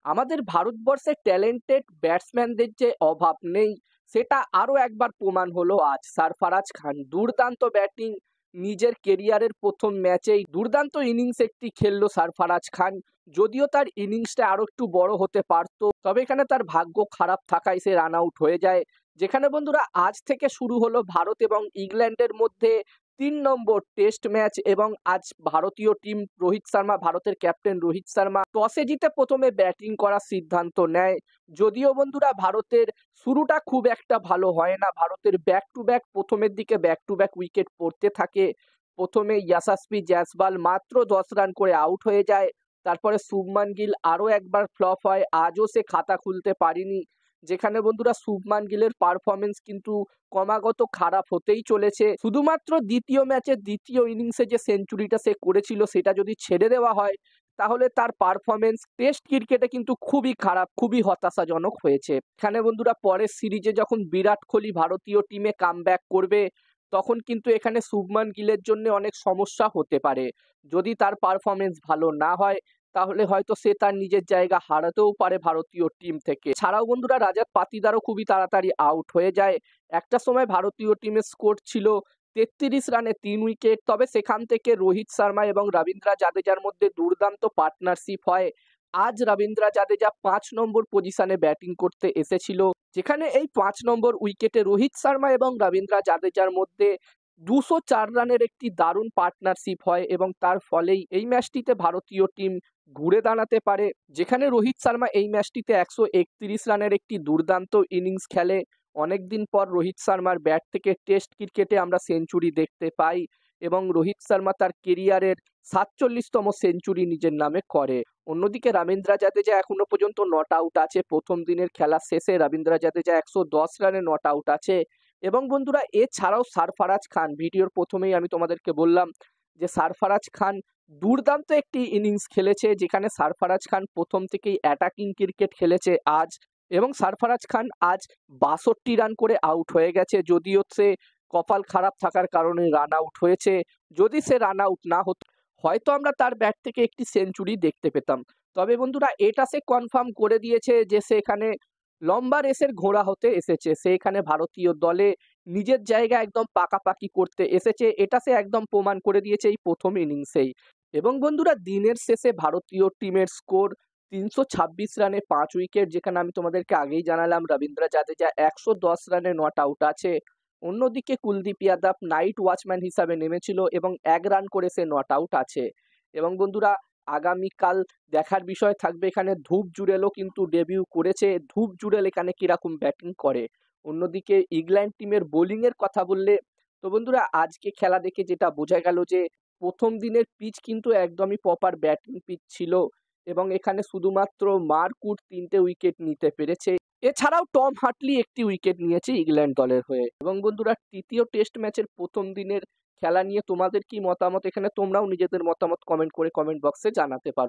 আমাদের ভারতবর্ষে ট্যালেন্টেড ব্যাটসম্যানদের যে অভাব নেই সেটা আরো একবার প্রমাণ হলো আজ। সারফারাজ খান দুর্দান্ত ব্যাটিং, নিজের কেরিয়ারের প্রথম ম্যাচেই দুর্দান্ত ইনিংস একটি খেললো সারফারাজ খান। যদিও তার ইনিংসটা আরো একটু বড় হতে পারতো, তবে এখানে তার ভাগ্য খারাপ থাকায় সে রান আউট হয়ে যায়। যেখানে বন্ধুরা আজ থেকে শুরু হলো ভারত এবং ইংল্যান্ডের মধ্যে ৩ নম্বর টেস্ট ম্যাচ এবং আজ ভারতীয় টিম রোহিত শর্মা, ভারতের ক্যাপ্টেন রোহিত শর্মা টসে জিতে প্রথমে ব্যাটিং করার সিদ্ধান্ত নেয়। যদিও বন্ধুরা ভারতের শুরুটা খুব একটা ভালো হয় না, ভারতের ব্যাক টু ব্যাক প্রথমের দিকে ব্যাক টু ব্যাক উইকেট পড়তে থাকে। প্রথমে ইয়াশাসপি জয়সওয়াল মাত্র ১০ রান করে আউট হয়ে যায়। তারপরে শুভমান গিল আরও একবার ফ্লপ হয়, আজও সে খাতা খুলতে পারেনি। যেখানে বন্ধুরা শুভমান গিলের পারফরমেন্স কিন্তু ক্রমাগত খারাপ হতেই চলেছে। শুধুমাত্র দ্বিতীয় ম্যাচের দ্বিতীয় ইনিংসে যে সেঞ্চুরিটা সে করেছিল সেটা যদি ছেড়ে দেওয়া হয় তাহলে তার পারফরমেন্স টেস্ট ক্রিকেটে কিন্তু খুবই খারাপ, খুবই হতাশাজনক হয়েছে। এখানে বন্ধুরা পরের সিরিজে যখন বিরাট কোহলি ভারতীয় টিমে কামব্যাক করবে তখন কিন্তু এখানে শুভমান গিলের জন্য অনেক সমস্যা হতে পারে। যদি তার পারফরমেন্স ভালো না হয় তাহলে হয়তো সে তার নিজের জায়গা হারাতেও পারে ভারতীয় টিম থেকে। ছাড়াও বন্ধুরা রাজাত পাতিদারও খুবই তাড়াতাড়ি আউট হয়ে যায়। একটা সময় ভারতীয় টিমের স্কোর ছিল ৩৩ রানে ৩ উইকেট, তবে সেখান থেকে রোহিত শর্মা এবং রবীন্দ্র জাদেজার মধ্যে দুর্দান্ত পার্টনারশিপ হয়। আজ রবীন্দ্র জাদেজা ৫ নম্বর পজিশনে ব্যাটিং করতে এসেছিল, যেখানে এই ৫ নম্বর উইকেটে রোহিত শর্মা এবং রবীন্দ্র জাদেজার মধ্যে ২০৪ রানের একটি দারুণ পার্টনারশিপ হয় এবং তার ফলেই এই ম্যাচটিতে ভারতীয় টিম ঘুরে দাঁড়াতে পারে। যেখানে রোহিত শর্মা এই ম্যাচটিতে ১৩১ রানের একটি দুর্দান্ত ইনিংস খেলে। অনেকদিন পর রোহিত শর্মার ব্যাট থেকে টেস্ট ক্রিকেটে আমরা সেঞ্চুরি দেখতে পাই এবং রোহিত শর্মা তার কেরিয়ারের ৪৭তম সেঞ্চুরি নিজের নামে করে। অন্যদিকে রবীন্দ্র জাদেজা এখনো পর্যন্ত নট আউট আছে। প্রথম দিনের খেলা শেষে রবীন্দ্র জাদেজা ১১০ রানে নট আউট আছে। এবং বন্ধুরা এছাড়াও সারফারাজ খান, ভিডিওর প্রথমেই আমি তোমাদেরকে বললাম যে সারফারাজ খান দুর্দান্ত একটি ইনিংস খেলেছে, যেখানে সারফারাজ খান প্রথম থেকেই অ্যাটাকিং ক্রিকেট খেলেছে আজ। এবং সারফারাজ খান আজ ৬২ রান করে আউট হয়ে গেছে, যদিও সে কপাল খারাপ থাকার কারণে রান আউট হয়েছে। যদি সে রান আউট না হতো হয়তো আমরা তার ব্যাট থেকে একটি সেঞ্চুরি দেখতে পেতাম। তবে বন্ধুরা এটা সে কনফার্ম করে দিয়েছে যে সে এখানে লম্বা রেসের ঘোড়া হতে এসেছে। সে এখানে ভারতীয় দলে নিজের জায়গা একদম পাকাপাকি করতে এসেছে, এটা সে একদম প্রমাণ করে দিয়েছে এই প্রথম ইনিংসেই। এবং বন্ধুরা দিনের শেষে ভারতীয় টিমের স্কোর ৩২৬ রানে ৫ উইকেট, যেখানে আমি তোমাদেরকে আগেই জানালাম রবীন্দ্র জাদেজা ১১০ রানে নট আউট আছে। অন্যদিকে কুলদীপ যাদব নাইট ওয়াচম্যান হিসাবে নেমেছিল এবং ১ রান করে সে নট আউট আছে। এবং বন্ধুরা আগামীকাল দেখার বিষয় থাকবে, এখানে ধূপ জুড়েলও কিন্তু ডেবিউ করেছে। ধূপ জুড়েল এখানে কিরকম ব্যাটিং করে। অন্যদিকে ইংল্যান্ড টিমের বোলিংয়ের কথা বললে তো বন্ধুরা আজকে খেলা দেখে যেটা বোঝা গেল যে প্রথম দিনের পিচ কিন্তু একদমই প্রপার ব্যাটিং পিচ ছিল এবং এখানে শুধুমাত্র মার্কুট ৩টে উইকেট নিতে পেরেছে। এছাড়াও টম হার্টলি একটি উইকেট নিয়েছে ইংল্যান্ড দলের হয়ে। এবং বন্ধুরা তৃতীয় টেস্ট ম্যাচের প্রথম দিনের খেলা নিয়ে তোমাদের কি মতামত, এখানে তোমরাও নিজেদের মতামত কমেন্ট করে কমেন্ট বক্সে জানাতে পারো।